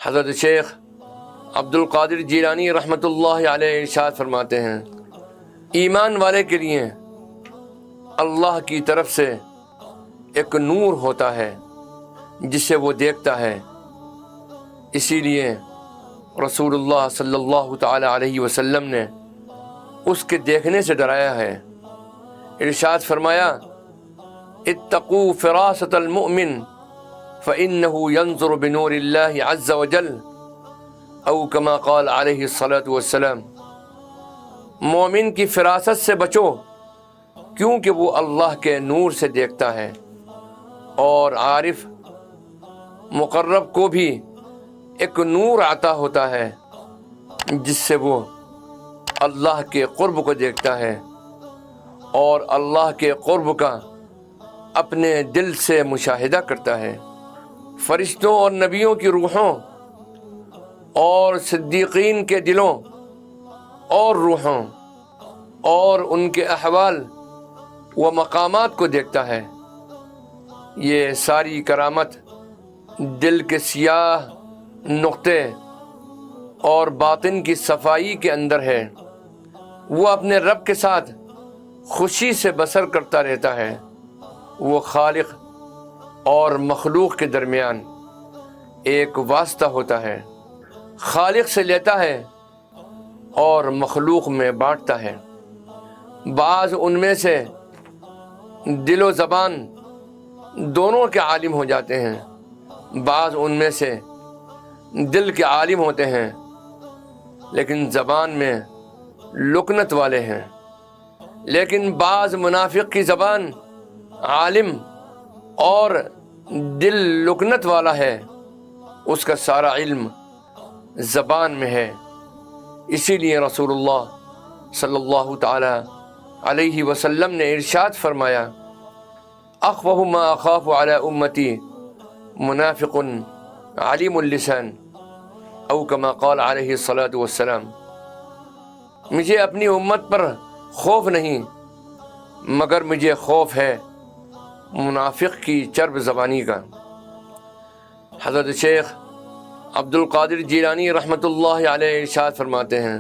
حضرت شیخ عبد القادر جیلانی رحمۃ اللہ علیہ ارشاد فرماتے ہیں، ایمان والے کے لیے اللہ کی طرف سے ایک نور ہوتا ہے جسے وہ دیکھتا ہے، اسی لیے رسول اللہ صلی اللہ تعالی علیہ وسلم نے اس کے دیکھنے سے ڈرایا ہے۔ ارشاد فرمایا، اتقوا فراست المؤمن فإنه ينظر بنور اللہ عز وجل او کما قال علیہ الصلاۃ والسلام۔ مومن کی فراست سے بچو کیونکہ وہ اللہ کے نور سے دیکھتا ہے، اور عارف مقرب کو بھی ایک نور عطا ہوتا ہے جس سے وہ اللہ کے قرب کو دیکھتا ہے اور اللہ کے قرب کا اپنے دل سے مشاہدہ کرتا ہے۔ فرشتوں اور نبیوں کی روحوں اور صدیقین کے دلوں اور روحوں اور ان کے احوال و مقامات کو دیکھتا ہے۔ یہ ساری کرامت دل کے سیاہ نقطے اور باطن کی صفائی کے اندر ہے۔ وہ اپنے رب کے ساتھ خوشی سے بسر کرتا رہتا ہے۔ وہ خالق اور مخلوق کے درمیان ایک واسطہ ہوتا ہے، خالق سے لیتا ہے اور مخلوق میں بانٹتا ہے۔ بعض ان میں سے دل و زبان دونوں کے عالم ہو جاتے ہیں، بعض ان میں سے دل کے عالم ہوتے ہیں لیکن زبان میں لکنت والے ہیں۔ لیکن بعض منافق کی زبان عالم اور دل لکنت والا ہے، اس کا سارا علم زبان میں ہے۔ اسی لیے رسول اللہ صلی اللہ تعالی علیہ وسلم نے ارشاد فرمایا، اخوف ما اخاف علی امتی منافق علیم اللسان او کما قال علیہ الصلاۃ والسلام۔ مجھے اپنی امت پر خوف نہیں مگر مجھے خوف ہے منافق کی چرب زبانی کا۔ حضرت شیخ عبد القادر جیلانی رحمۃ اللہ علیہ ارشاد فرماتے ہیں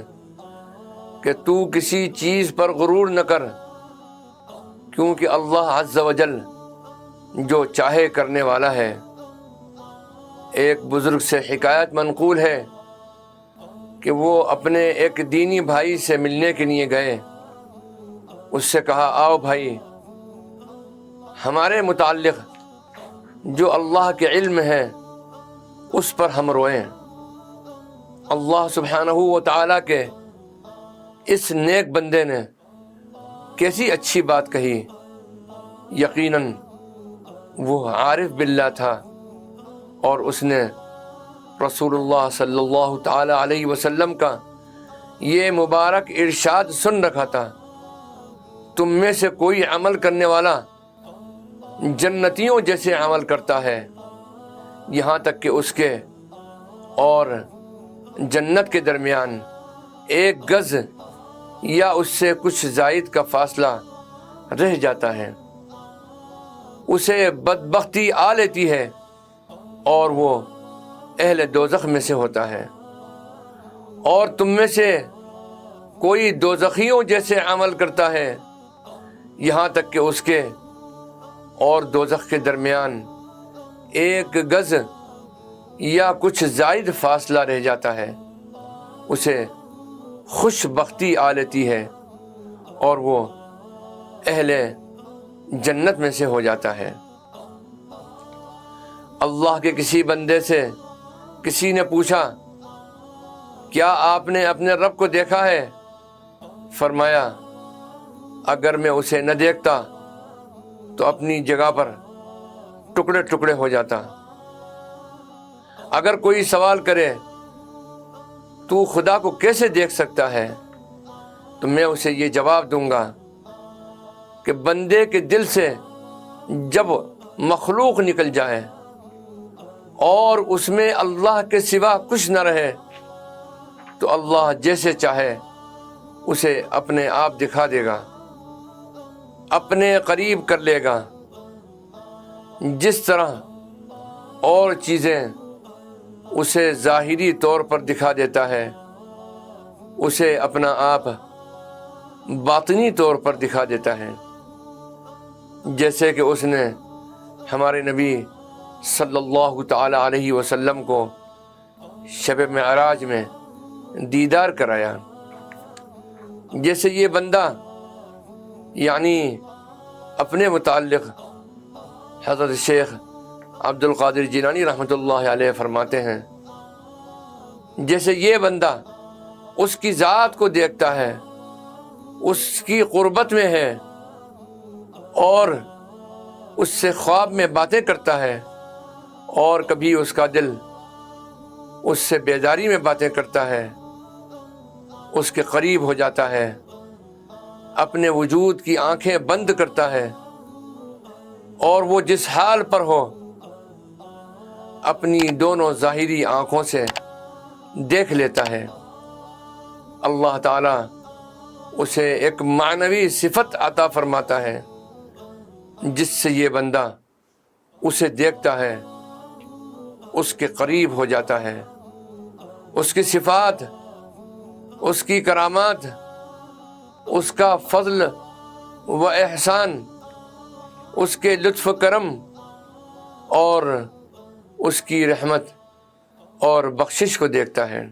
کہ تو کسی چیز پر غرور نہ کر، کیونکہ اللہ عز و جل جو چاہے کرنے والا ہے۔ ایک بزرگ سے حکایت منقول ہے کہ وہ اپنے ایک دینی بھائی سے ملنے کے لیے گئے۔ اس سے کہا، آؤ بھائی، ہمارے متعلق جو اللہ کے علم ہے اس پر ہم روئیں۔ اللہ سبحانہ و تعالیٰ کے اس نیک بندے نے کیسی اچھی بات کہی، یقیناً وہ عارف باللہ تھا اور اس نے رسول اللہ صلی اللہ تعالی علیہ وسلم کا یہ مبارک ارشاد سن رکھا تھا، تم میں سے کوئی عمل کرنے والا جنتیوں جیسے عمل کرتا ہے، یہاں تک کہ اس کے اور جنت کے درمیان ایک گز یا اس سے کچھ زائد کا فاصلہ رہ جاتا ہے۔ اسے بدبختی آ لیتی ہے اور وہ اہل دوزخ میں سے ہوتا ہے، اور تم میں سے کوئی دوزخیوں جیسے عمل کرتا ہے، یہاں تک کہ اس کے اور دوزخ کے درمیان ایک گز یا کچھ زائد فاصلہ رہ جاتا ہے۔ اسے خوش بختی آ لیتی ہے اور وہ اہل جنت میں سے ہو جاتا ہے۔ اللہ کے کسی بندے سے کسی نے پوچھا، کیا آپ نے اپنے رب کو دیکھا ہے؟ فرمایا، اگر میں اسے نہ دیکھتا تو اپنی جگہ پر ٹکڑے ٹکڑے ہو جاتا۔ اگر کوئی سوال کرے تو خدا کو کیسے دیکھ سکتا ہے تو میں اسے یہ جواب دوں گا کہ بندے کے دل سے جب مخلوق نکل جائے اور اس میں اللہ کے سوا کچھ نہ رہے تو اللہ جیسے چاہے اسے اپنے آپ دکھا دے گا، اپنے قریب کر لے گا۔ جس طرح اور چیزیں اسے ظاہری طور پر دکھا دیتا ہے، اسے اپنا آپ باطنی طور پر دکھا دیتا ہے، جیسے کہ اس نے ہمارے نبی صلی اللہ تعالی علیہ وسلم کو شب معراج میں دیدار کرایا۔ جیسے یہ بندہ یعنی اپنے متعلق حضرت شیخ عبد القادر جیلانی رحمۃ اللہ علیہ فرماتے ہیں، جیسے یہ بندہ اس کی ذات کو دیکھتا ہے، اس کی قربت میں ہے اور اس سے خواب میں باتیں کرتا ہے، اور کبھی اس کا دل اس سے بیداری میں باتیں کرتا ہے، اس کے قریب ہو جاتا ہے، اپنے وجود کی آنکھیں بند کرتا ہے، اور وہ جس حال پر ہو اپنی دونوں ظاہری آنکھوں سے دیکھ لیتا ہے۔ اللہ تعالیٰ اسے ایک معنوی صفت عطا فرماتا ہے جس سے یہ بندہ اسے دیکھتا ہے، اس کے قریب ہو جاتا ہے، اس کی صفات، اس کی کرامات، اس کا فضل و احسان، اس کے لطف و کرم اور اس کی رحمت اور بخشش کو دیکھتا ہے۔